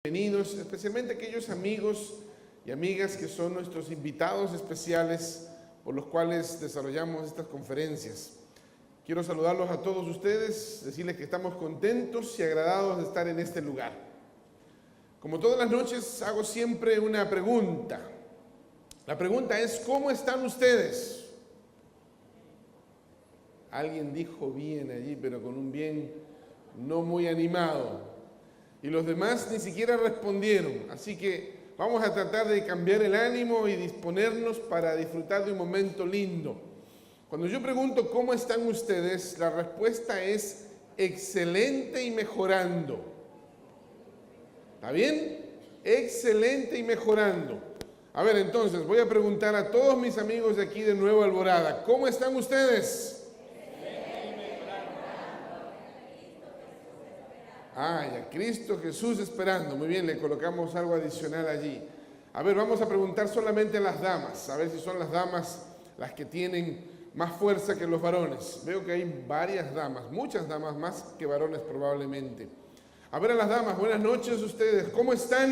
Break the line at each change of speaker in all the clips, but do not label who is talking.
Bienvenidos, especialmente aquellos amigos y amigas que son nuestros invitados especiales por los cuales desarrollamos estas conferencias. Quiero saludarlos a todos ustedes, decirles que estamos contentos y agradados de estar en este lugar. Como todas las noches hago siempre una pregunta. La pregunta es, ¿cómo están ustedes? Alguien dijo bien allí, pero con un bien no muy animado. Y los demás ni siquiera respondieron. Así que vamos a tratar de cambiar el ánimo y disponernos para disfrutar de un momento lindo. Cuando yo pregunto ¿cómo están ustedes?, la respuesta es excelente y mejorando. ¿Está bien? Excelente y mejorando. A ver, entonces voy a preguntar a todos mis amigos de aquí de Nueva Alborada, ¿cómo están ustedes? Y a Cristo Jesús esperando. Muy bien, le colocamos algo adicional allí. A ver, vamos a preguntar solamente a las damas, a ver si son las damas las que tienen más fuerza que los varones. Veo que hay varias damas, muchas damas más que varones probablemente. A ver a las damas, buenas noches ustedes, ¿cómo están?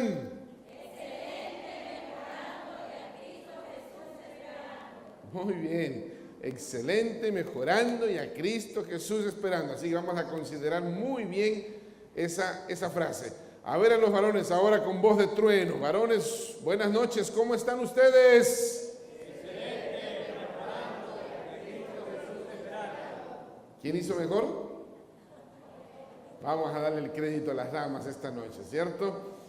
Excelente, mejorando y a Cristo Jesús esperando.
Muy bien, excelente, mejorando y a Cristo Jesús esperando. Así que vamos a considerar muy bien esa frase. A ver a los varones ahora con voz de trueno. Varones, buenas noches, ¿cómo están ustedes?
Excelente, mejorando y a Cristo Jesús esperando.
¿Quién hizo mejor? Vamos a darle el crédito a las damas esta noche, ¿cierto?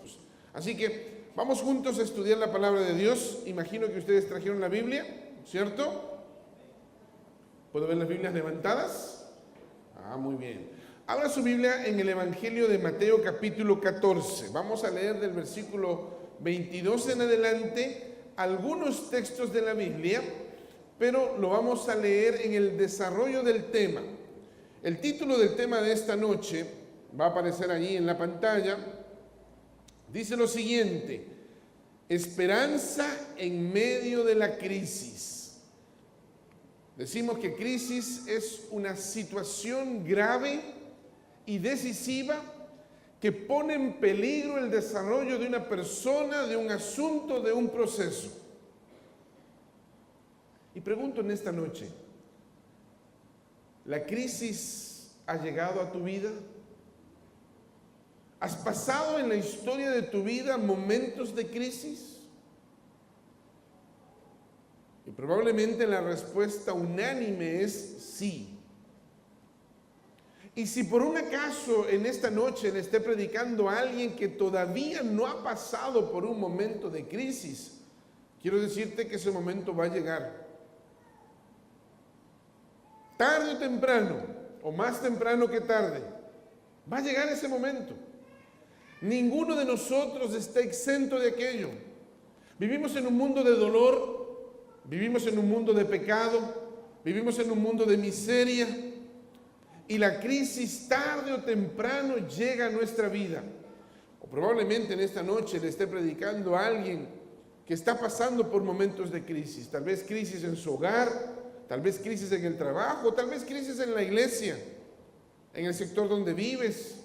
Así que vamos juntos a estudiar la palabra de Dios. Imagino que ustedes trajeron la Biblia, ¿cierto? ¿Puedo ver las Biblias levantadas? Muy bien. Abra su Biblia en el Evangelio de Mateo capítulo 14. Vamos a leer del versículo 22 en adelante algunos textos de la Biblia, pero lo vamos a leer en el desarrollo del tema. El título del tema de esta noche va a aparecer allí en la pantalla. Dice lo siguiente: esperanza en medio de la crisis. Decimos que crisis es una situación grave y decisiva que pone en peligro el desarrollo de una persona, de un asunto, de un proceso. Y pregunto en esta noche, ¿la crisis ha llegado a tu vida? ¿Has pasado en la historia de tu vida momentos de crisis? Y probablemente la respuesta unánime es sí. Y si por un acaso en esta noche le esté predicando a alguien que todavía no ha pasado por un momento de crisis, quiero decirte que ese momento va a llegar. Tarde o temprano, o más temprano que tarde, va a llegar ese momento. Ninguno de nosotros está exento de aquello. Vivimos en un mundo de dolor, vivimos en un mundo de pecado, vivimos en un mundo de miseria. Y la crisis tarde o temprano llega a nuestra vida. O probablemente en esta noche le esté predicando a alguien que está pasando por momentos de crisis. Tal vez crisis en su hogar, tal vez crisis en el trabajo, tal vez crisis en la iglesia, en el sector donde vives.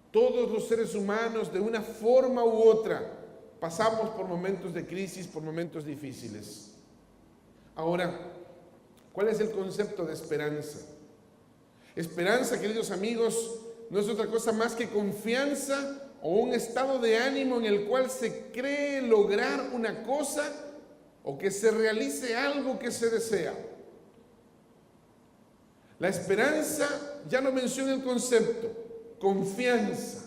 Todos los seres humanos, de una forma u otra, pasamos por momentos de crisis, por momentos difíciles. Ahora, ¿cuál es el concepto de esperanza? Esperanza, queridos amigos, no es otra cosa más que confianza o un estado de ánimo en el cual se cree lograr una cosa o que se realice algo que se desea. La esperanza, ya lo menciona el concepto, confianza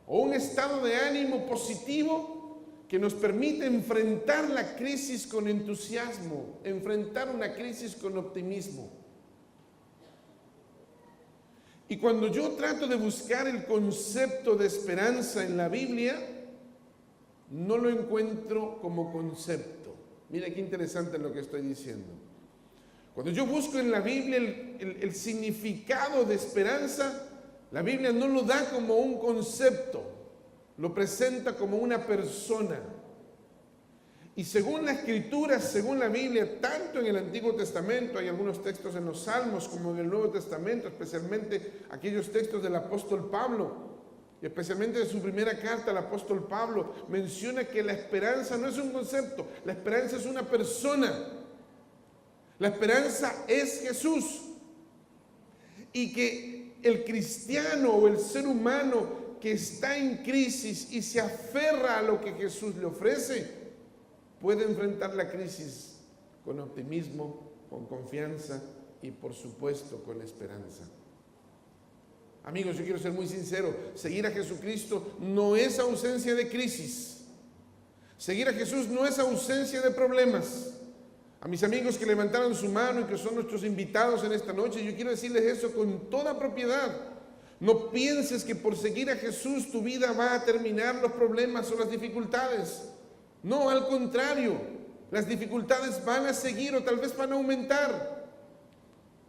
o un estado de ánimo positivo que nos permite enfrentar la crisis con entusiasmo, enfrentar una crisis con optimismo. Y cuando yo trato de buscar el concepto de esperanza en la Biblia, no lo encuentro como concepto. Mira qué interesante lo que estoy diciendo. Cuando yo busco en la Biblia el significado de esperanza, la Biblia no lo da como un concepto, lo presenta como una persona. Y según la Escritura, según la Biblia, tanto en el Antiguo Testamento, hay algunos textos en los Salmos como en el Nuevo Testamento, especialmente aquellos textos del apóstol Pablo, y especialmente de su primera carta, el apóstol Pablo menciona que la esperanza no es un concepto, la esperanza es una persona. La esperanza es Jesús. Y que el cristiano o el ser humano que está en crisis y se aferra a lo que Jesús le ofrece, puede enfrentar la crisis con optimismo, con confianza y por supuesto con esperanza. Amigos, yo quiero ser muy sincero, seguir a Jesucristo no es ausencia de crisis. Seguir a Jesús no es ausencia de problemas. A mis amigos que levantaron su mano y que son nuestros invitados en esta noche, yo quiero decirles eso con toda propiedad. No pienses que por seguir a Jesús tu vida va a terminar los problemas o las dificultades. No, al contrario, las dificultades van a seguir o tal vez van a aumentar.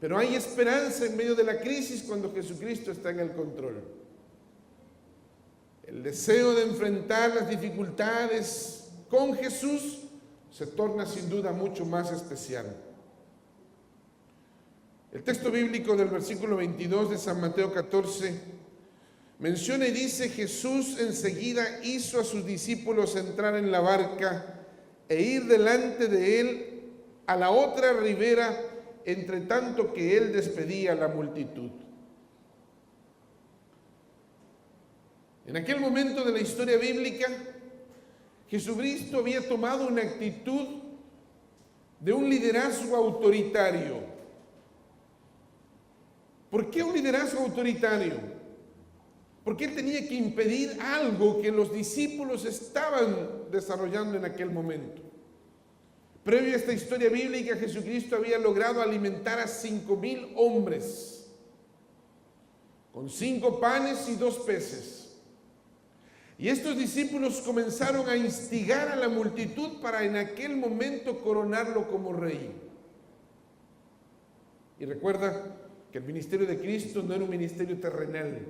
Pero hay esperanza en medio de la crisis cuando Jesucristo está en el control. El deseo de enfrentar las dificultades con Jesús se torna sin duda mucho más especial. El texto bíblico del versículo 22 de San Mateo 14 menciona y dice: Jesús enseguida hizo a sus discípulos entrar en la barca e ir delante de él a la otra ribera, entre tanto que él despedía a la multitud. En aquel momento de la historia bíblica, Jesucristo había tomado una actitud de un liderazgo autoritario. ¿Por qué un liderazgo autoritario? Porque él tenía que impedir algo que los discípulos estaban desarrollando en aquel momento. Previo a esta historia bíblica, Jesucristo había logrado alimentar a 5,000 hombres con 5 panes y 2 peces. Y estos discípulos comenzaron a instigar a la multitud para en aquel momento coronarlo como rey. Y recuerda que el ministerio de Cristo no era un ministerio terrenal.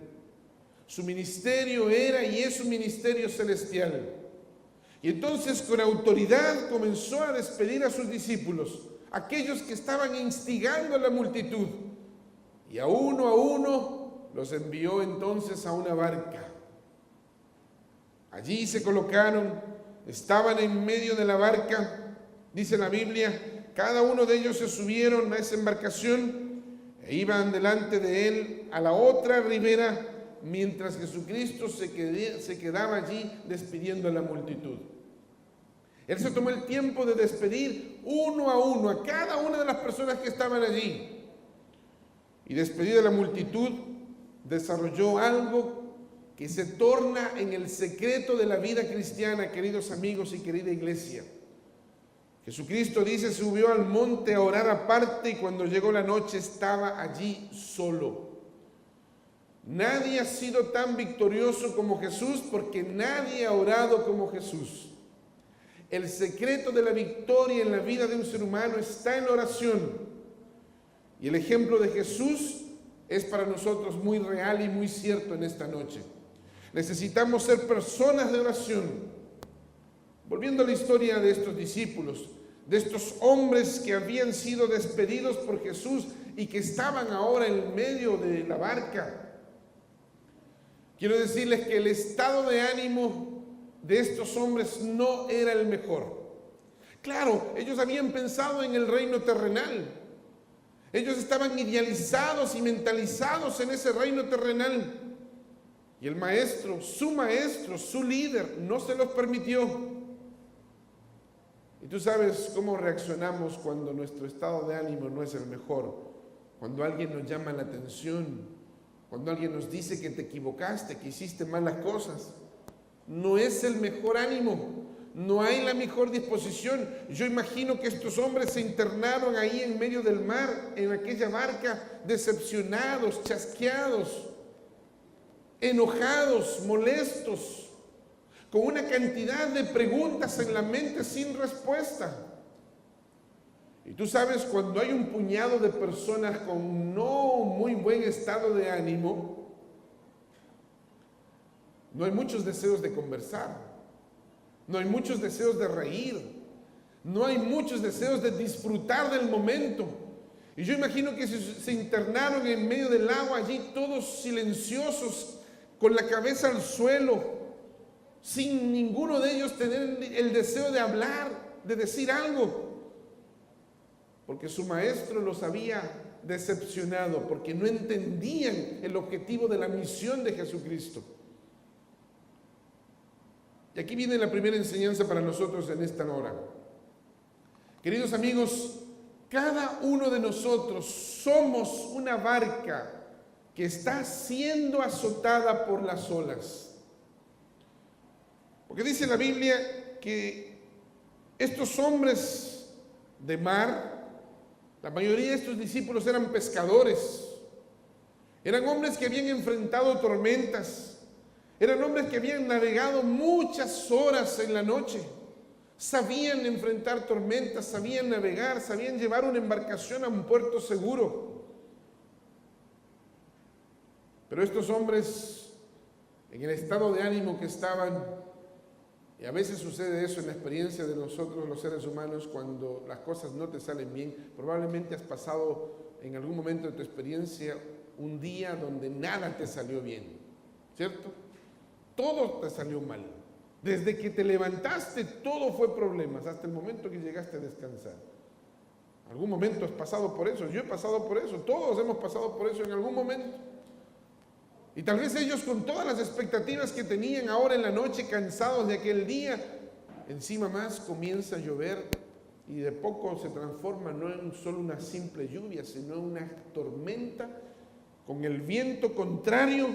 Su ministerio era y es un ministerio celestial. Y entonces con autoridad comenzó a despedir a sus discípulos, aquellos que estaban instigando a la multitud. Y a uno los envió entonces a una barca. Allí se colocaron, estaban en medio de la barca, dice la Biblia, cada uno de ellos se subieron a esa embarcación e iban delante de él a la otra ribera, mientras Jesucristo se quedaba allí despidiendo a la multitud. Él se tomó el tiempo de despedir uno a cada una de las personas que estaban allí. Y despedida la multitud, desarrolló algo que se torna en el secreto de la vida cristiana, queridos amigos y querida iglesia. Jesucristo dice, subió al monte a orar aparte y cuando llegó la noche estaba allí solo. Nadie ha sido tan victorioso como Jesús porque nadie ha orado como Jesús. El secreto de la victoria en la vida de un ser humano está en la oración. Y el ejemplo de Jesús es para nosotros muy real y muy cierto en esta noche. Necesitamos ser personas de oración. Volviendo a la historia de estos discípulos, de estos hombres que habían sido despedidos por Jesús y que estaban ahora en medio de la barca, quiero decirles que el estado de ánimo de estos hombres no era el mejor. Claro, ellos habían pensado en el reino terrenal. Ellos estaban idealizados y mentalizados en ese reino terrenal. Y el maestro, su líder, no se los permitió. Y tú sabes cómo reaccionamos cuando nuestro estado de ánimo no es el mejor. Cuando alguien nos llama la atención, cuando alguien nos dice que te equivocaste, que hiciste malas cosas. No es el mejor ánimo, no hay la mejor disposición. Yo imagino que estos hombres se internaron ahí en medio del mar, en aquella barca, decepcionados, chasqueados, enojados, molestos, con una cantidad de preguntas en la mente sin respuesta. Y tú sabes, cuando hay un puñado de personas con no muy buen estado de ánimo, no hay muchos deseos de conversar, no hay muchos deseos de reír, no hay muchos deseos de disfrutar del momento. Y yo imagino que se internaron en medio del agua allí todos silenciosos, con la cabeza al suelo, sin ninguno de ellos tener el deseo de hablar, de decir algo, porque su maestro los había decepcionado, porque no entendían el objetivo de la misión de Jesucristo. Y aquí viene la primera enseñanza para nosotros en esta hora. Queridos amigos, cada uno de nosotros somos una barca que está siendo azotada por las olas. Porque dice la Biblia que estos hombres de mar, la mayoría de estos discípulos eran pescadores, eran hombres que habían enfrentado tormentas, eran hombres que habían navegado muchas horas en la noche, sabían enfrentar tormentas, sabían navegar, sabían llevar una embarcación a un puerto seguro. Pero estos hombres, en el estado de ánimo que estaban, y a veces sucede eso en la experiencia de nosotros los seres humanos, cuando las cosas no te salen bien, probablemente has pasado en algún momento de tu experiencia un día donde nada te salió bien, ¿cierto? Todo te salió mal. Desde que te levantaste, todo fue problemas, hasta el momento que llegaste a descansar. ¿Algún momento has pasado por eso? Yo he pasado por eso, todos hemos pasado por eso en algún momento. Y tal vez ellos, con todas las expectativas que tenían ahora en la noche, cansados de aquel día, encima más comienza a llover y de poco se transforma no en solo una simple lluvia, sino en una tormenta con el viento contrario,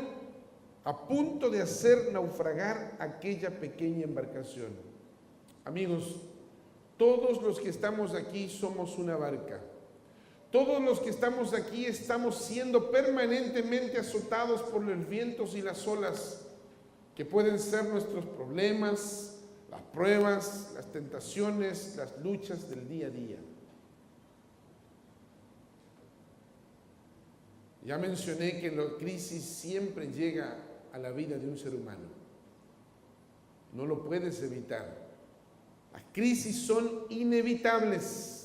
a punto de hacer naufragar aquella pequeña embarcación. Amigos, todos los que estamos aquí somos una barca. Todos los que estamos aquí estamos siendo permanentemente azotados por los vientos y las olas, que pueden ser nuestros problemas, las pruebas, las tentaciones, las luchas del día a día. Ya mencioné que la crisis siempre llega a la vida de un ser humano. No lo puedes evitar. Las crisis son inevitables.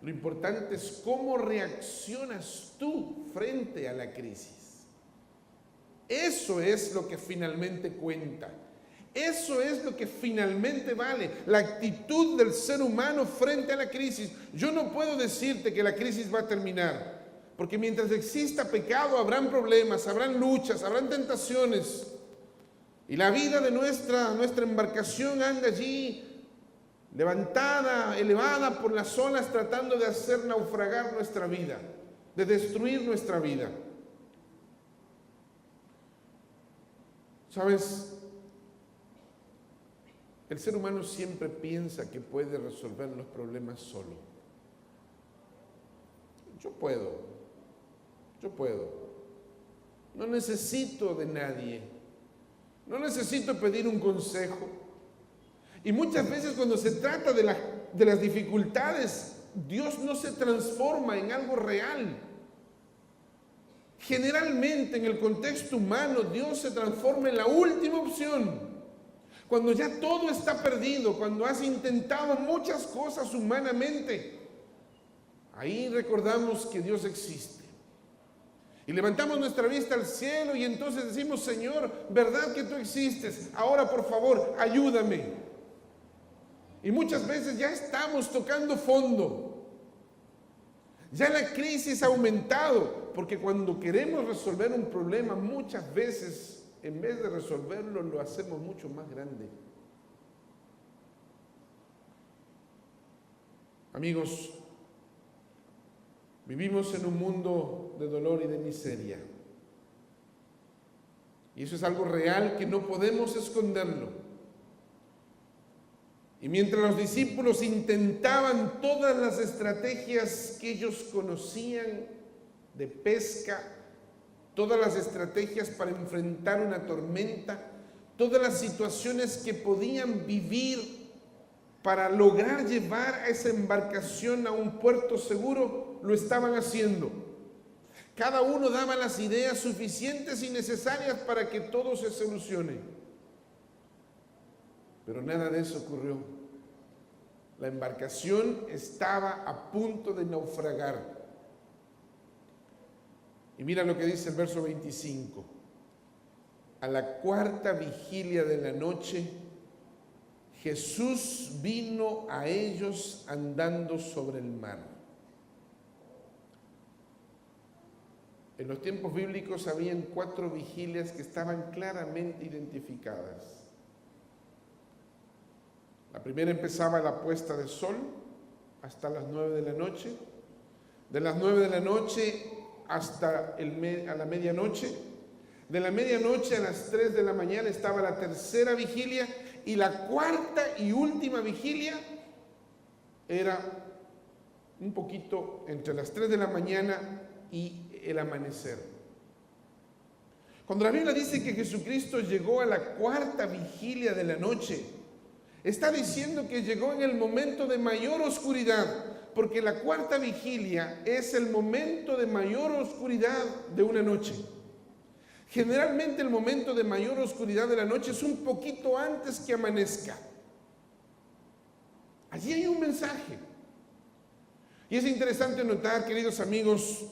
Lo importante es cómo reaccionas tú frente a la crisis. Eso es lo que finalmente cuenta. Eso es lo que finalmente vale. La actitud del ser humano frente a la crisis. Yo no puedo decirte que la crisis va a terminar, porque mientras exista pecado habrán problemas, habrán luchas, habrán tentaciones. Y la vida de nuestra embarcación anda allí levantada, elevada por las olas, tratando de hacer naufragar nuestra vida, de destruir nuestra vida. ¿Sabes? El ser humano siempre piensa que puede resolver los problemas solo. Yo puedo. No necesito de nadie. No necesito pedir un consejo. Y muchas veces cuando se trata de las dificultades, Dios no se transforma en algo real. Generalmente en el contexto humano, Dios se transforma en la última opción. Cuando ya todo está perdido, cuando has intentado muchas cosas humanamente, ahí recordamos que Dios existe. Y levantamos nuestra vista al cielo y entonces decimos: Señor, ¿verdad que tú existes? Ahora, por favor, ayúdame. Y muchas veces ya estamos tocando fondo. Ya la crisis ha aumentado, porque cuando queremos resolver un problema, muchas veces, en vez de resolverlo, lo hacemos mucho más grande. Amigos, vivimos en un mundo de dolor y de miseria. Y eso es algo real que no podemos esconderlo. Y mientras los discípulos intentaban todas las estrategias que ellos conocían de pesca, todas las estrategias para enfrentar una tormenta, todas las situaciones que podían vivir para lograr llevar a esa embarcación a un puerto seguro, lo estaban haciendo. Cada uno daba las ideas suficientes y necesarias para que todo se solucione. Pero nada de eso ocurrió. La embarcación estaba a punto de naufragar. Y mira lo que dice el verso 25. A la cuarta vigilia de la noche, Jesús vino a ellos andando sobre el mar. En los tiempos bíblicos habían 4 vigilias que estaban claramente identificadas. La primera empezaba a la puesta de sol hasta las 9 de la noche. De las 9 de la noche hasta a la medianoche. De la medianoche a las 3 de la mañana estaba la tercera vigilia, y la cuarta y última vigilia era un poquito entre las 3 de la mañana y el amanecer. Cuando la Biblia dice que Jesucristo llegó a la cuarta vigilia de la noche, está diciendo que llegó en el momento de mayor oscuridad, porque la cuarta vigilia es el momento de mayor oscuridad de una noche. Generalmente el momento de mayor oscuridad de la noche es un poquito antes que amanezca. Allí hay un mensaje. Y es interesante notar, queridos amigos,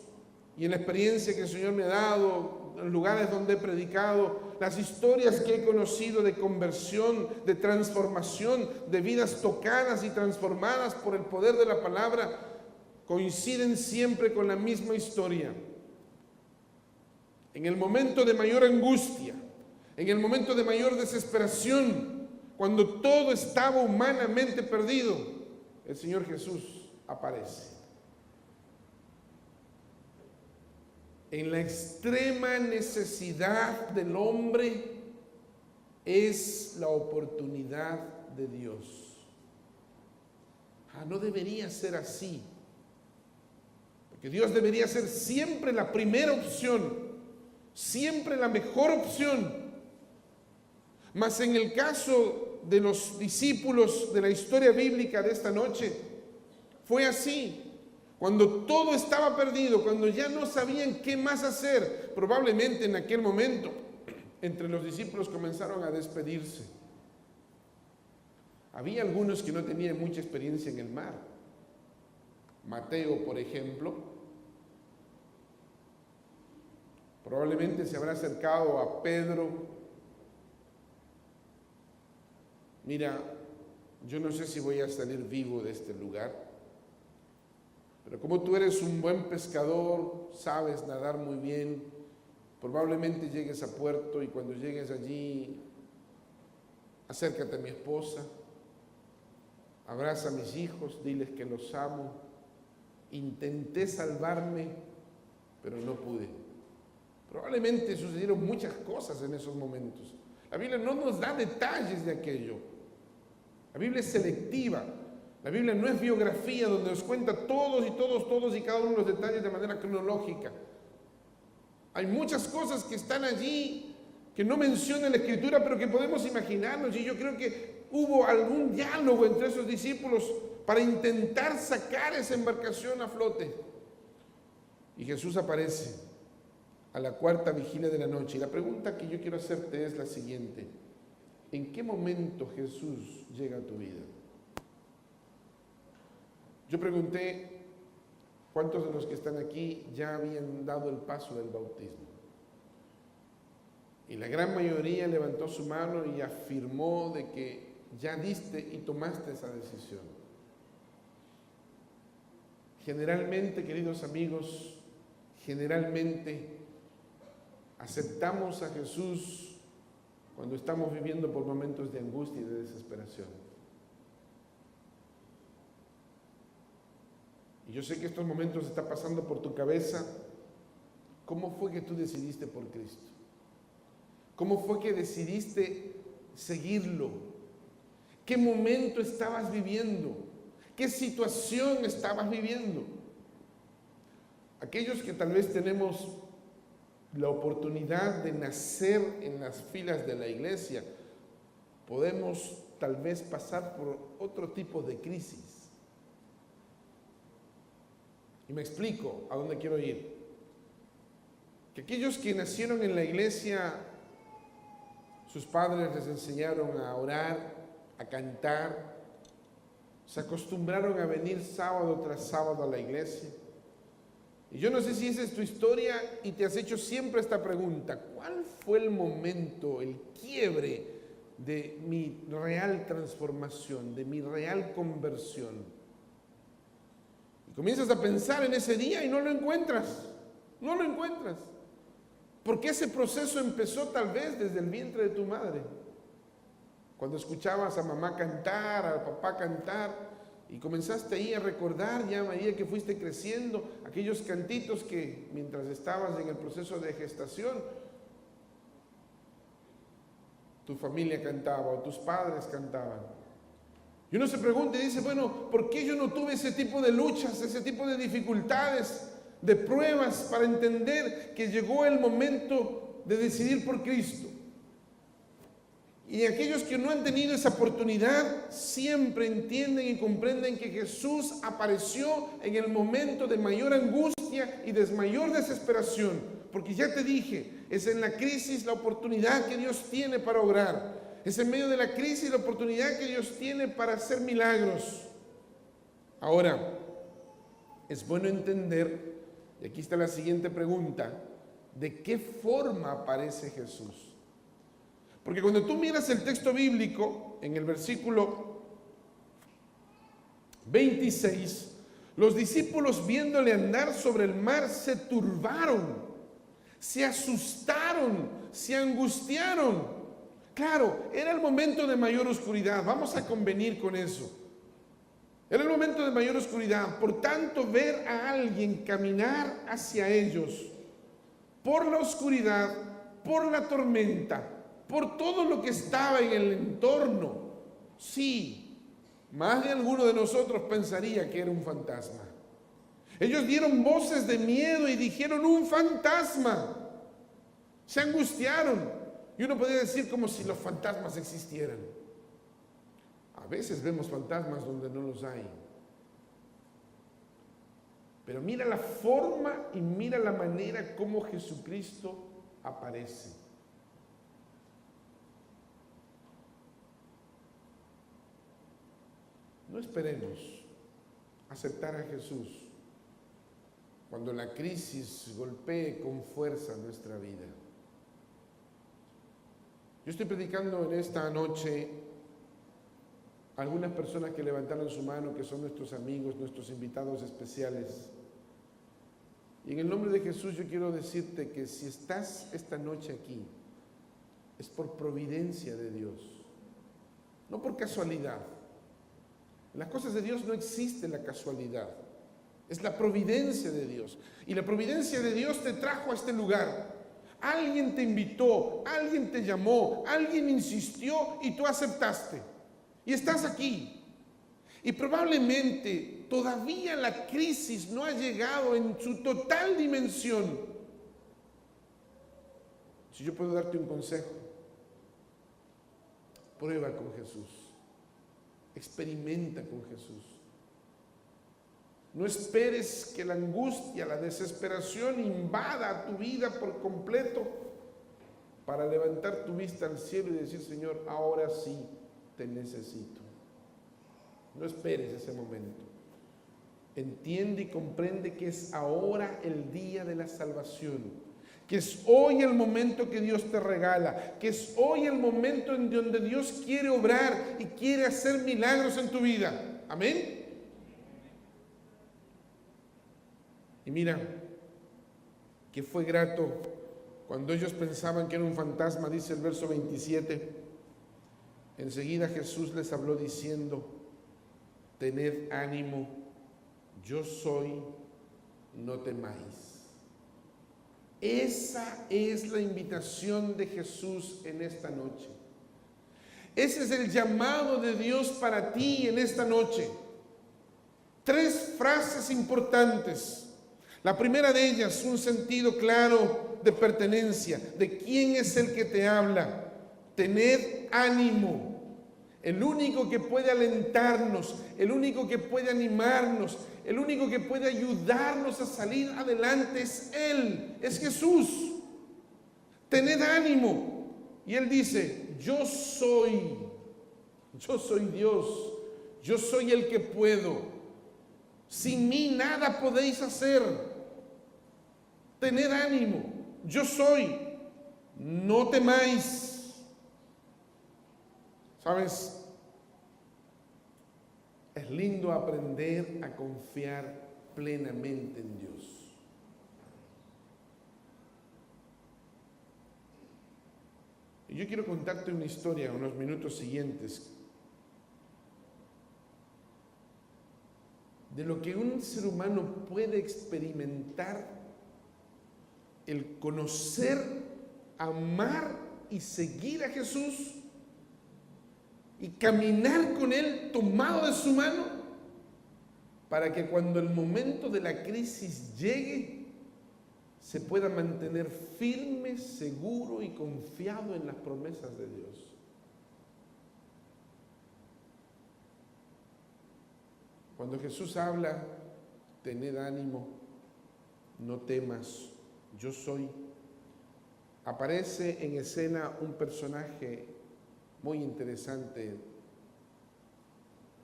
y en la experiencia que el Señor me ha dado, en lugares donde he predicado, las historias que he conocido de conversión, de transformación, de vidas tocadas y transformadas por el poder de la palabra, coinciden siempre con la misma historia. En el momento de mayor angustia, en el momento de mayor desesperación, cuando todo estaba humanamente perdido, el Señor Jesús aparece. En la extrema necesidad del hombre es la oportunidad de Dios. No debería ser así, porque Dios debería ser siempre la primera opción, siempre la mejor opción. Mas en el caso de los discípulos de la historia bíblica de esta noche, fue así. Cuando todo estaba perdido, cuando ya no sabían qué más hacer, probablemente en aquel momento, entre los discípulos comenzaron a despedirse. Había algunos que no tenían mucha experiencia en el mar. Mateo, por ejemplo, probablemente se habrá acercado a Pedro. Mira, yo no sé si voy a salir vivo de este lugar, pero como tú eres un buen pescador, sabes nadar muy bien, probablemente llegues a puerto, y cuando llegues allí, acércate a mi esposa, abraza a mis hijos, diles que los amo. Intenté salvarme, pero no pude. Probablemente sucedieron muchas cosas en esos momentos. La Biblia no nos da detalles de aquello. La Biblia es selectiva. La Biblia no es biografía donde nos cuenta todos y cada uno de los detalles de manera cronológica. Hay muchas cosas que están allí que no menciona la Escritura, pero que podemos imaginarnos. Y yo creo que hubo algún diálogo entre esos discípulos para intentar sacar esa embarcación a flote. Y Jesús aparece a la cuarta vigilia de la noche. Y la pregunta que yo quiero hacerte es la siguiente: ¿en qué momento Jesús llega a tu vida? Yo pregunté cuántos de los que están aquí ya habían dado el paso del bautismo. Y la gran mayoría levantó su mano y afirmó de que ya diste y tomaste esa decisión. Generalmente, queridos amigos, generalmente aceptamos a Jesús cuando estamos viviendo por momentos de angustia y de desesperación. Y yo sé que estos momentos está pasando por tu cabeza. ¿Cómo fue que tú decidiste por Cristo? ¿Cómo fue que decidiste seguirlo? ¿Qué momento estabas viviendo? ¿Qué situación estabas viviendo? Aquellos que tal vez tenemos la oportunidad de nacer en las filas de la iglesia, podemos tal vez pasar por otro tipo de crisis. Y me explico a dónde quiero ir. Que aquellos que nacieron en la iglesia, sus padres les enseñaron a orar, a cantar, se acostumbraron a venir sábado tras sábado a la iglesia. Y yo no sé si esa es tu historia y te has hecho siempre esta pregunta: ¿cuál fue el momento, el quiebre de mi real transformación, de mi real conversión? Y comienzas a pensar en ese día y no lo encuentras, no lo encuentras. Porque ese proceso empezó tal vez desde el vientre de tu madre. Cuando escuchabas a mamá cantar, a papá cantar, y comenzaste ahí a recordar ya a medida que fuiste creciendo aquellos cantitos que mientras estabas en el proceso de gestación tu familia cantaba o tus padres cantaban. Y uno se pregunta y dice: bueno, ¿por qué yo no tuve ese tipo de luchas, ese tipo de dificultades, de pruebas para entender que llegó el momento de decidir por Cristo? Y aquellos que no han tenido esa oportunidad siempre entienden y comprenden que Jesús apareció en el momento de mayor angustia y de mayor desesperación. Porque ya te dije, es en la crisis la oportunidad que Dios tiene para obrar. Es en medio de la crisis la oportunidad que Dios tiene para hacer milagros. Ahora, es bueno entender, y aquí está la siguiente pregunta: ¿de qué forma aparece Jesús? Porque cuando tú miras el texto bíblico, en el versículo 26, los discípulos viéndole andar sobre el mar se turbaron, se asustaron, se angustiaron. Claro, era el momento de mayor oscuridad, vamos a convenir con eso. Era el momento de mayor oscuridad, por tanto ver a alguien caminar hacia ellos, por la oscuridad, por la tormenta, por todo lo que estaba en el entorno, sí, más de alguno de nosotros pensaría que era un fantasma. Ellos dieron voces de miedo y dijeron: un fantasma. Se angustiaron. Y uno podría decir como si los fantasmas existieran. A veces vemos fantasmas donde no los hay. Pero mira la forma y mira la manera como Jesucristo aparece. No esperemos aceptar a Jesús cuando la crisis golpee con fuerza nuestra vida. Yo estoy predicando en esta noche a algunas personas que levantaron su mano, que son nuestros amigos, nuestros invitados especiales. Y en el nombre de Jesús yo quiero decirte que si estás esta noche aquí, es por providencia de Dios, no por casualidad. En las cosas de Dios no existe la casualidad, es la providencia de Dios. Y la providencia de Dios te trajo a este lugar. Alguien te invitó, alguien te llamó, alguien insistió y tú aceptaste. Y estás aquí. Y probablemente todavía la crisis no ha llegado en su total dimensión. Si yo puedo darte un consejo, prueba con Jesús. Experimenta con Jesús. No esperes que la angustia, la desesperación invada tu vida por completo para levantar tu vista al cielo y decir: Señor, ahora sí te necesito. No esperes ese momento. Entiende y comprende que es ahora el día de la salvación, que es hoy el momento que Dios te regala, que es hoy el momento en donde Dios quiere obrar y quiere hacer milagros en tu vida. Amén. Y mira, que fue grato cuando ellos pensaban que era un fantasma, dice el verso 27. Enseguida Jesús les habló diciendo: tened ánimo, yo soy, no temáis. Esa es la invitación de Jesús en esta noche. Ese es el llamado de Dios para ti en esta noche. 3 frases importantes. La primera de ellas, un sentido claro de pertenencia, de quién es el que te habla. Tened ánimo. El único que puede alentarnos, el único que puede animarnos, el único que puede ayudarnos a salir adelante es Él, es Jesús. Tened ánimo. Y Él dice: yo soy Dios, yo soy el que puedo. Sin mí nada podéis hacer. tened ánimo, yo soy, no temáis. ¿Sabes? Es lindo aprender a confiar plenamente en Dios. Y yo quiero contarte una historia en unos minutos siguientes de lo que un ser humano puede experimentar, el conocer, amar y seguir a Jesús y caminar con Él tomado de su mano, para que cuando el momento de la crisis llegue, se pueda mantener firme, seguro y confiado en las promesas de Dios. Cuando Jesús habla, tened ánimo, no temas, yo soy, aparece en escena un personaje muy interesante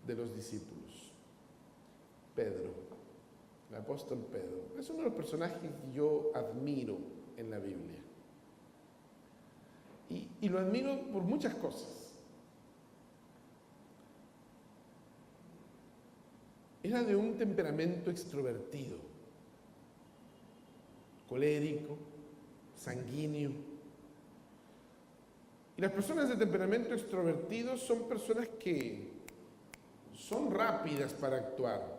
de los discípulos, Pedro. El apóstol Pedro es uno de los personajes que yo admiro en la Biblia. Y lo admiro por muchas cosas. Era de un temperamento extrovertido, colérico, sanguíneo. Y las personas de temperamento extrovertido son personas que son rápidas para actuar.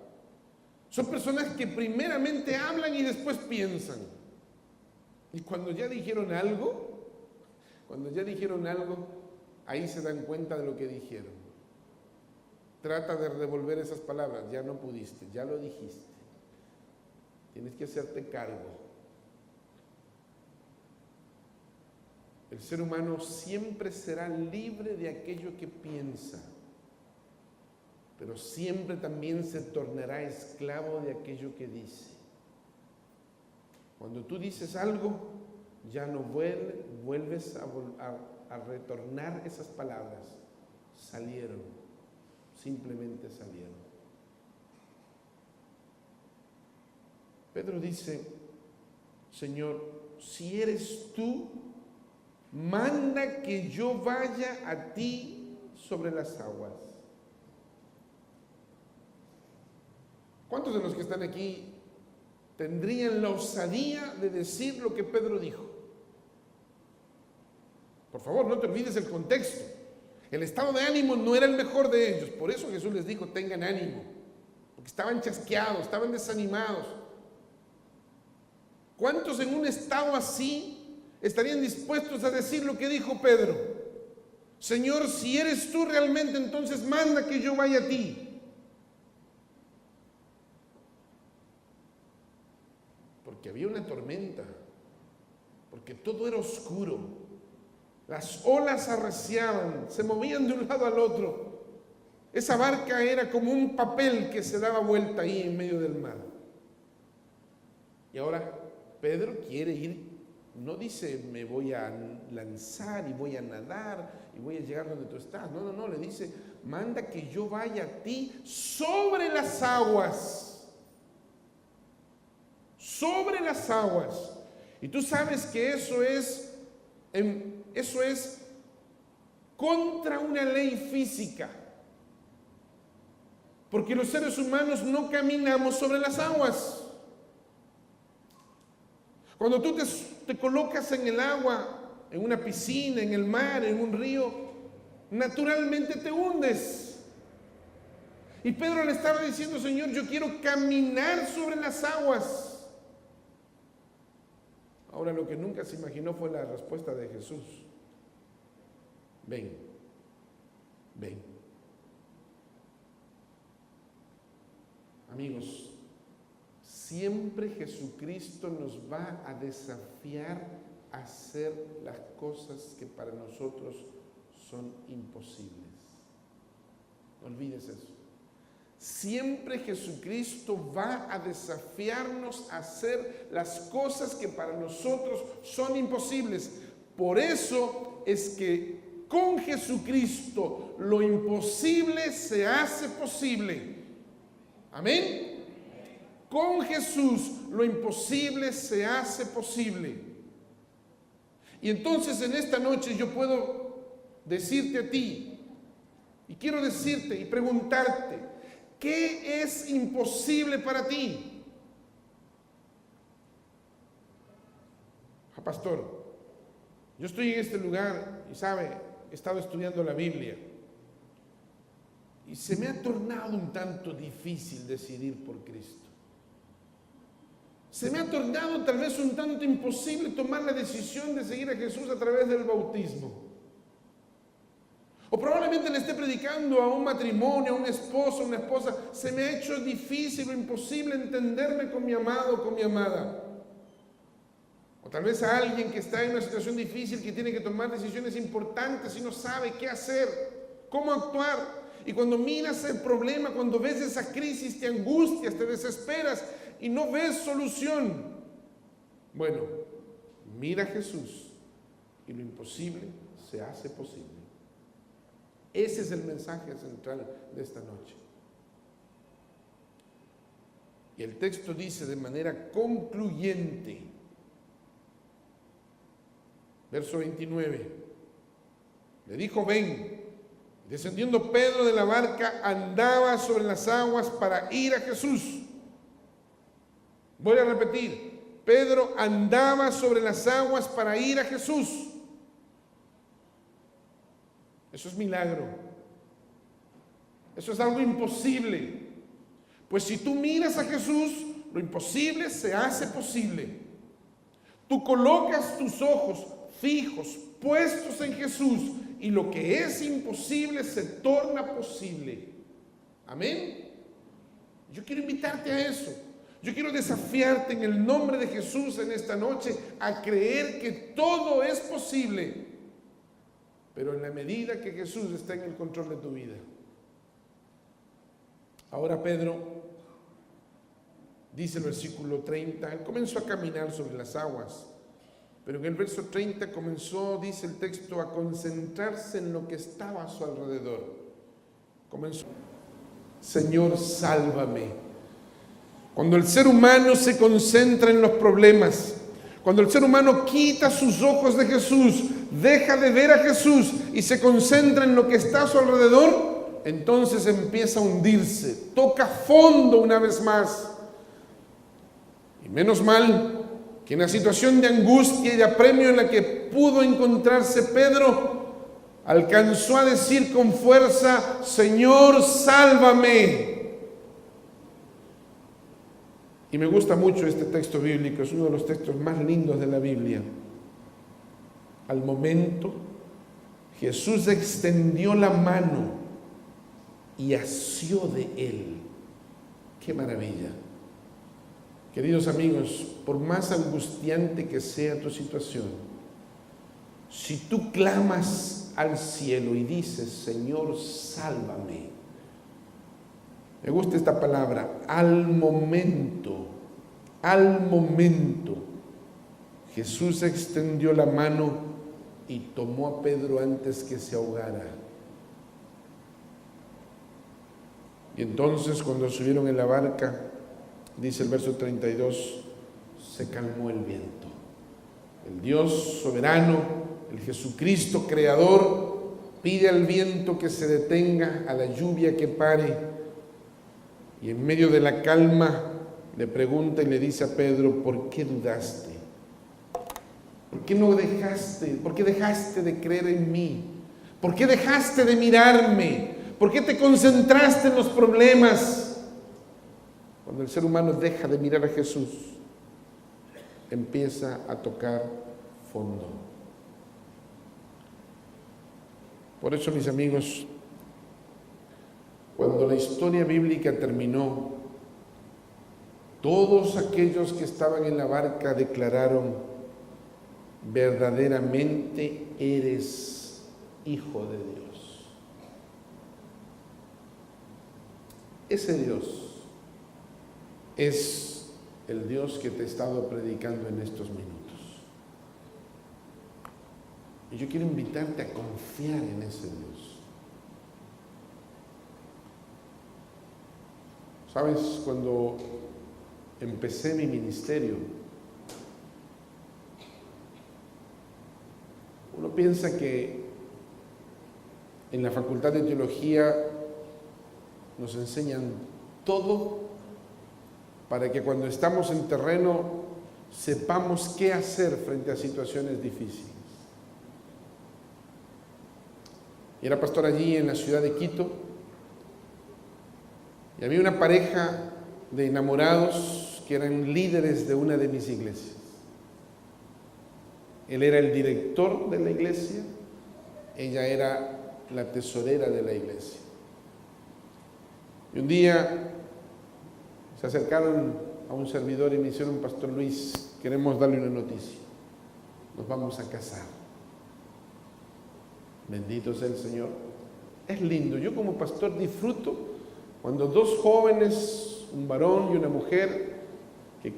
Son personas que primeramente hablan y después piensan. Y cuando ya dijeron algo, ahí se dan cuenta de lo que dijeron. Trata de devolver esas palabras, ya no pudiste, ya lo dijiste. Tienes que hacerte cargo. El ser humano siempre será libre de aquello que piensa, pero siempre también se tornará esclavo de aquello que dice. Cuando tú dices algo, ya no vuelves a retornar esas palabras. Salieron, simplemente salieron. Pedro dice, Señor, si eres tú, manda que yo vaya a ti sobre las aguas. ¿Cuántos de los que están aquí tendrían la osadía de decir lo que Pedro dijo? Por favor, no te olvides el contexto. El estado de ánimo no era el mejor de ellos. Por eso Jesús les dijo, tengan ánimo. Porque estaban chasqueados, estaban desanimados. ¿Cuántos en un estado así estarían dispuestos a decir lo que dijo Pedro? Señor, si eres tú realmente, entonces manda que yo vaya a ti. Porque había una tormenta, porque todo era oscuro, las olas arreciaban, se movían de un lado al otro. Esa barca era como un papel que se daba vuelta ahí en medio del mar. Y ahora Pedro quiere ir, no dice me voy a lanzar y voy a nadar y voy a llegar donde tú estás. No, le dice manda que yo vaya a ti sobre las aguas. Sobre las aguas. Y tú sabes que eso es contra una ley física. Porque los seres humanos no caminamos sobre las aguas. Cuando tú te colocas en el agua, en una piscina, en el mar, en un río, naturalmente te hundes. Y Pedro le estaba diciendo, Señor, yo quiero caminar sobre las aguas. Ahora, lo que nunca se imaginó fue la respuesta de Jesús. Ven, ven. Amigos, siempre Jesucristo nos va a desafiar a hacer las cosas que para nosotros son imposibles. No olvides eso. Siempre Jesucristo va a desafiarnos a hacer las cosas que para nosotros son imposibles. Por eso es que con Jesucristo lo imposible se hace posible. Amén. Con Jesús lo imposible se hace posible. Y entonces en esta noche yo puedo decirte a ti, y quiero decirte y preguntarte, ¿qué es imposible para ti? Pastor, yo estoy en este lugar y sabe, he estado estudiando la Biblia y se me ha tornado un tanto difícil decidir por Cristo. Se me ha tornado tal vez un tanto imposible tomar la decisión de seguir a Jesús a través del bautismo. O probablemente le esté predicando a un matrimonio, a un esposo, a una esposa. Se me ha hecho difícil o imposible entenderme con mi amado o con mi amada. O tal vez a alguien que está en una situación difícil, que tiene que tomar decisiones importantes y no sabe qué hacer, cómo actuar. Y cuando miras el problema, cuando ves esa crisis, te angustias, te desesperas y no ves solución. Bueno, mira a Jesús y lo imposible se hace posible. Ese es el mensaje central de esta noche. Y el texto dice de manera concluyente, verso 29, le dijo: ven. Descendiendo Pedro de la barca, andaba sobre las aguas para ir a Jesús. Voy a repetir, Pedro andaba sobre las aguas para ir a Jesús. Eso es milagro. Eso es algo imposible. Pues si tú miras a Jesús, lo imposible se hace posible. Tú colocas tus ojos fijos, puestos en Jesús, y lo que es imposible se torna posible. Amén. Yo quiero invitarte a eso. Yo quiero desafiarte en el nombre de Jesús en esta noche a creer que todo es posible, pero en la medida que Jesús está en el control de tu vida. Ahora Pedro, dice el versículo 30, él comenzó a caminar sobre las aguas. Pero en el verso 30 comenzó, dice el texto, a concentrarse en lo que estaba a su alrededor. Comenzó: Señor, sálvame. Cuando el ser humano se concentra en los problemas, cuando el ser humano quita sus ojos de Jesús, deja de ver a Jesús y se concentra en lo que está a su alrededor, entonces empieza a hundirse, toca fondo una vez más. Y menos mal que en la situación de angustia y de apremio en la que pudo encontrarse Pedro, alcanzó a decir con fuerza: Señor, sálvame. Y me gusta mucho este texto bíblico, es uno de los textos más lindos de la Biblia. Al momento, Jesús extendió la mano y asió de él. ¡Qué maravilla! Queridos amigos, por más angustiante que sea tu situación, si tú clamas al cielo y dices: Señor, sálvame. Me gusta esta palabra, al momento, Jesús extendió la mano y tomó a Pedro antes que se ahogara. Y entonces, cuando subieron en la barca, dice el verso 32, se calmó el viento. El Dios soberano, el Jesucristo creador, pide al viento que se detenga, a la lluvia que pare. Y en medio de la calma le pregunta y le dice a Pedro: ¿por qué dudaste? ¿Por qué no dejaste? ¿Por qué dejaste de creer en mí? ¿Por qué dejaste de mirarme? ¿Por qué te concentraste en los problemas? Cuando el ser humano deja de mirar a Jesús, empieza a tocar fondo. Por eso, mis amigos, cuando la historia bíblica terminó, todos aquellos que estaban en la barca declararon: verdaderamente eres Hijo de Dios. Ese Dios es el Dios que te he estado predicando en estos minutos. Y yo quiero invitarte a confiar en ese Dios. ¿Sabes? Cuando empecé mi ministerio. Uno piensa que en la Facultad de Teología nos enseñan todo para que cuando estamos en terreno sepamos qué hacer frente a situaciones difíciles. Era pastor allí en la ciudad de Quito y había una pareja de enamorados que eran líderes de una de mis iglesias. Él era el director de la iglesia, ella era la tesorera de la iglesia. Y un día se acercaron a un servidor y me dijeron: Pastor Luis, queremos darle una noticia, nos vamos a casar. Bendito sea el Señor. Es lindo, yo como pastor disfruto cuando dos jóvenes, un varón y una mujer, que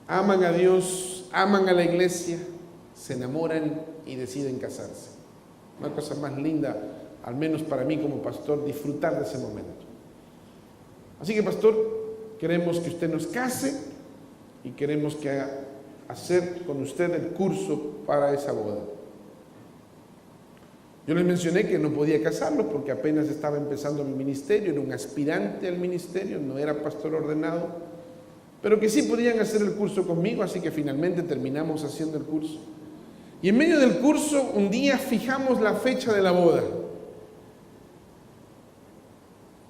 aman a Dios, aman a la iglesia, se enamoran y deciden casarse. Una cosa más linda, al menos para mí como pastor, disfrutar de ese momento. Así que, pastor, queremos que usted nos case y queremos que hacer con usted el curso para esa boda. Yo les mencioné que no podía casarlo porque apenas estaba empezando mi ministerio, era un aspirante al ministerio, no era pastor ordenado, pero que sí podían hacer el curso conmigo, así que finalmente terminamos haciendo el curso. Y en medio del curso, un día fijamos la fecha de la boda.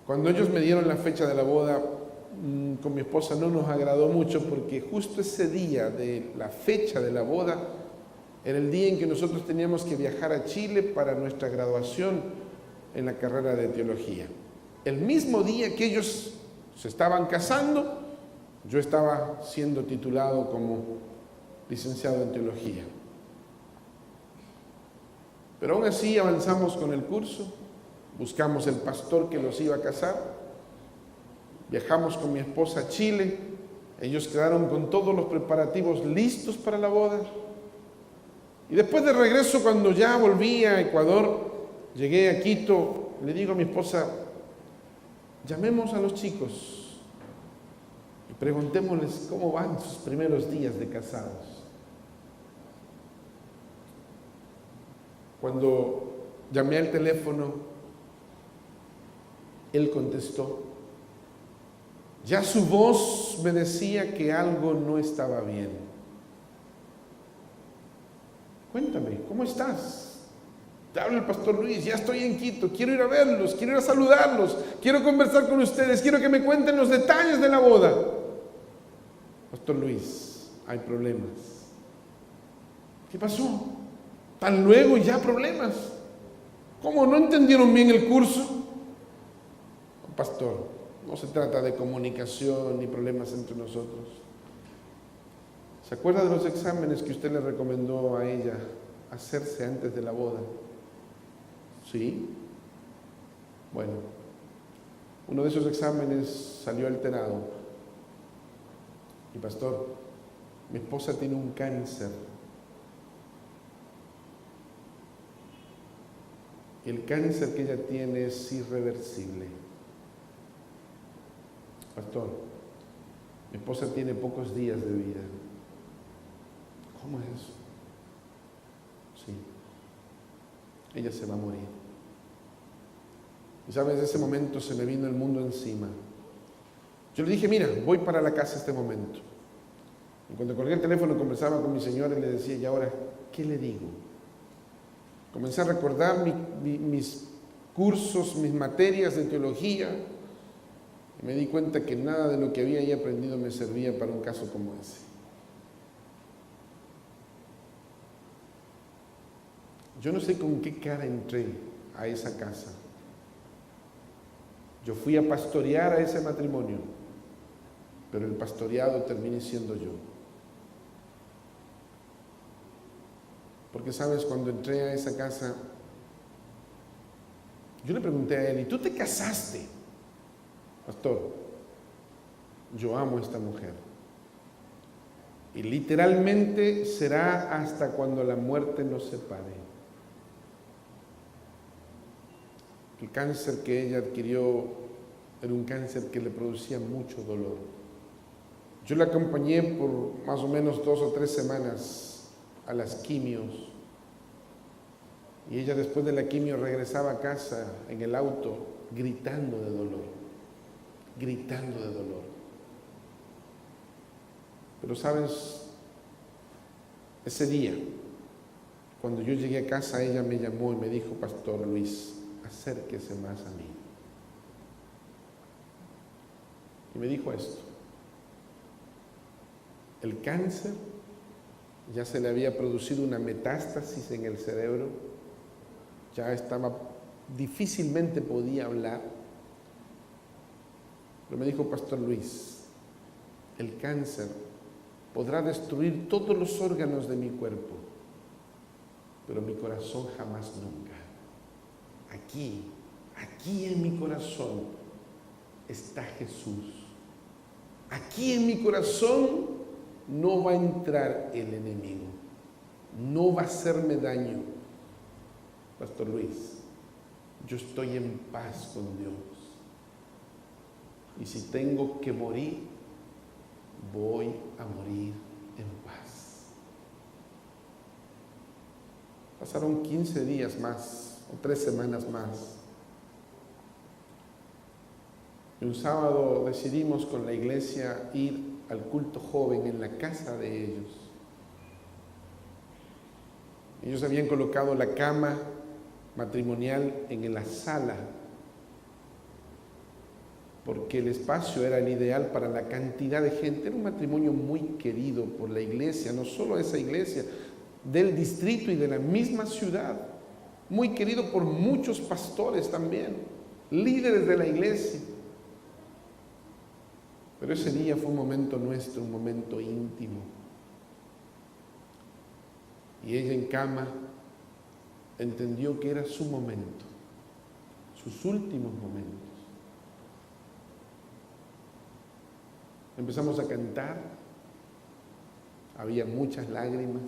Cuando ellos me dieron la fecha de la boda, con mi esposa no nos agradó mucho porque justo ese día de la fecha de la boda era el día en que nosotros teníamos que viajar a Chile para nuestra graduación en la carrera de teología. El mismo día que ellos se estaban casando, yo estaba siendo titulado como licenciado en teología. Pero aún así avanzamos con el curso, buscamos el pastor que los iba a casar, viajamos con mi esposa a Chile, ellos quedaron con todos los preparativos listos para la boda. Y después de regreso, cuando ya volví a Ecuador, llegué a Quito, le digo a mi esposa: llamemos a los chicos y preguntémosles cómo van sus primeros días de casados. Cuando llamé al teléfono, él contestó. Ya su voz me decía que algo no estaba bien. Cuéntame, ¿cómo estás? Te habla el pastor Luis, ya estoy en Quito, quiero ir a verlos, quiero ir a saludarlos, quiero conversar con ustedes, quiero que me cuenten los detalles de la boda. Pastor Luis, hay problemas. ¿Qué pasó? Tan luego y ya problemas. ¿Cómo? ¿No entendieron bien el curso? Pastor, no se trata de comunicación ni problemas entre nosotros. ¿Se acuerda de los exámenes que usted le recomendó a ella hacerse antes de la boda? ¿Sí? Bueno, uno de esos exámenes salió alterado. Y pastor, mi esposa tiene un cáncer. Y el cáncer que ella tiene es irreversible. Pastor, mi esposa tiene pocos días de vida. ¿Cómo es eso? Sí, ella se va a morir. Y sabes, en ese momento se me vino el mundo encima. Yo le dije: mira, voy para la casa este momento. Y cuando colgué el teléfono conversaba con mi señora y le decía: ¿y ahora qué le digo? Comencé a recordar mis cursos, mis materias de teología, y me di cuenta que nada de lo que había ahí aprendido me servía para un caso como ese. Yo no sé con qué cara entré a esa casa. Yo fui a pastorear a ese matrimonio, pero el pastoreado terminé siendo yo. Porque sabes, cuando entré a esa casa, yo le pregunté a él: ¿y tú te casaste? Pastor, yo amo a esta mujer. Y literalmente será hasta cuando la muerte nos separe. El cáncer que ella adquirió era un cáncer que le producía mucho dolor. Yo la acompañé por más o menos 2 o 3 semanas a las quimios. Y ella después de la quimio regresaba a casa en el auto gritando de dolor, gritando de dolor. Pero sabes, ese día, cuando yo llegué a casa, ella me llamó y me dijo: Pastor Luis, acérquese más a mí. Y me dijo esto: el cáncer ya se le había producido una metástasis en el cerebro, ya estaba, difícilmente podía hablar. Pero me dijo: Pastor Luis, el cáncer podrá destruir todos los órganos de mi cuerpo, pero mi corazón jamás nunca. Aquí en mi corazón está Jesús. Aquí en mi corazón no va a entrar el enemigo, no va a hacerme daño. Pastor Luis, yo estoy en paz con Dios. Y si tengo que morir, voy a morir en paz. Pasaron 15 días más, o 3 semanas más. Y un sábado decidimos con la iglesia ir al culto joven en la casa de ellos. Ellos habían colocado la cama matrimonial en la sala, porque el espacio era el ideal para la cantidad de gente. Era un matrimonio muy querido por la iglesia, no solo esa iglesia, del distrito y de la misma ciudad. Muy querido por muchos pastores también, líderes de la iglesia. Pero ese día fue un momento nuestro, un momento íntimo. Y ella en cama entendió que era su momento, sus últimos momentos. Empezamos a cantar, había muchas lágrimas.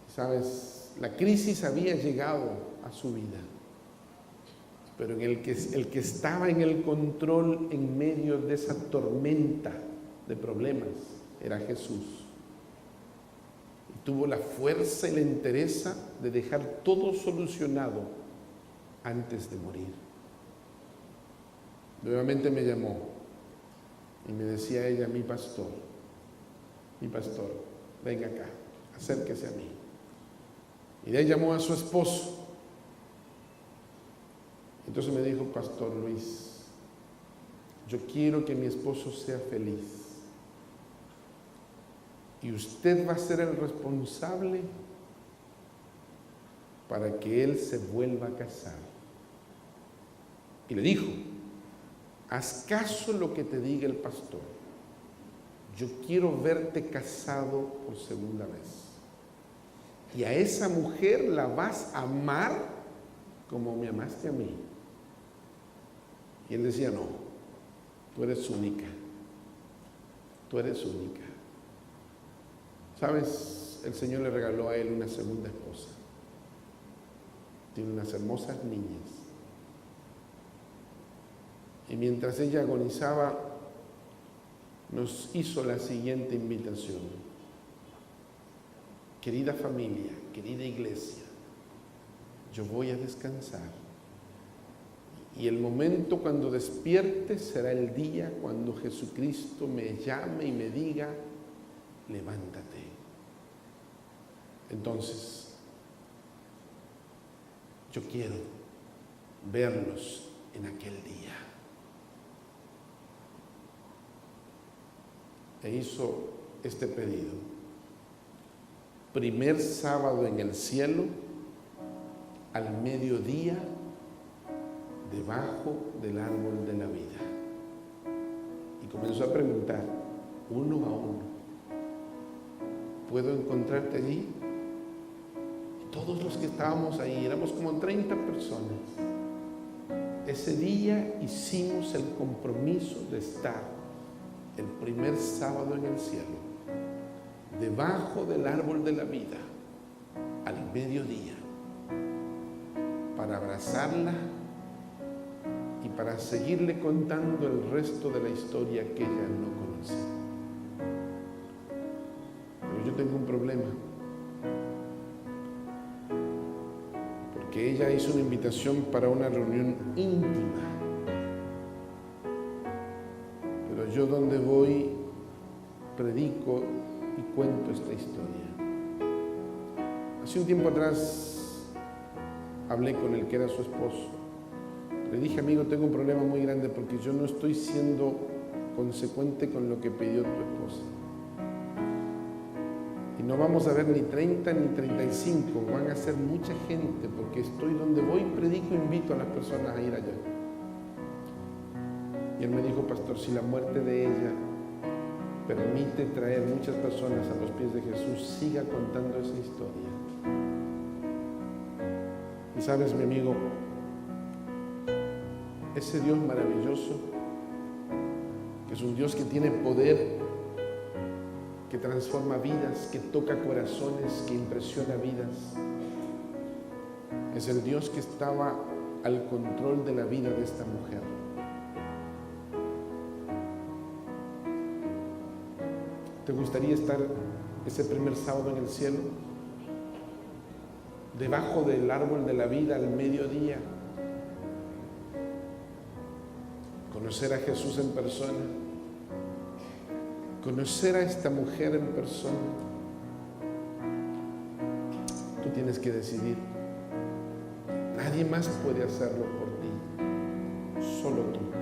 ¿Sabes? La crisis había llegado a su vida, pero el que estaba en el control en medio de esa tormenta de problemas era Jesús. Y tuvo la fuerza y la entereza de dejar todo solucionado antes de morir. Nuevamente me llamó y me decía ella: mi pastor, venga acá, acérquese a mí. Y de ahí llamó a su esposo. Entonces me dijo: Pastor Luis, yo quiero que mi esposo sea feliz. Y usted va a ser el responsable para que él se vuelva a casar. Y le dijo: haz caso lo que te diga el pastor. Yo quiero verte casado por segunda vez. Y a esa mujer la vas a amar como me amaste a mí. Y él decía: no, tú eres única. Tú eres única. ¿Sabes? El Señor le regaló a él una segunda esposa. Tiene unas hermosas niñas. Y mientras ella agonizaba, nos hizo la siguiente invitación: querida familia, querida iglesia, yo voy a descansar. Y el momento cuando despierte será el día cuando Jesucristo me llame y me diga: levántate. Entonces, yo quiero verlos en aquel día. E hizo este pedido: primer sábado en el cielo, al mediodía, debajo del árbol de la vida. Y comenzó a preguntar uno a uno: ¿puedo encontrarte allí? Y todos los que estábamos ahí, éramos como 30 personas, ese día hicimos el compromiso de estar el primer sábado en el cielo, debajo del árbol de la vida, al mediodía, para abrazarla y para seguirle contando el resto de la historia que ella no conoce. Pero yo tengo un problema, porque ella hizo una invitación para una reunión íntima, pero yo donde voy predico y cuento esta historia. Hace un tiempo atrás hablé con el que era su esposo. Le dije: amigo, tengo un problema muy grande porque yo no estoy siendo consecuente con lo que pidió tu esposa. Y no vamos a ver ni 30 ni 35, van a ser mucha gente, porque estoy donde voy, predico, invito a las personas a ir allá. Y él me dijo: pastor, si la muerte de ella permite traer muchas personas a los pies de Jesús, siga contando esa historia. Y sabes, mi amigo, ese Dios maravilloso, que es un Dios que tiene poder, que transforma vidas, que toca corazones, que impresiona vidas, es el Dios que estaba al control de la vida de esta mujer. ¿Te gustaría estar ese primer sábado en el cielo, debajo del árbol de la vida al mediodía? Conocer a Jesús en persona, conocer a esta mujer en persona. Tú tienes que decidir. Nadie más puede hacerlo por ti, solo tú.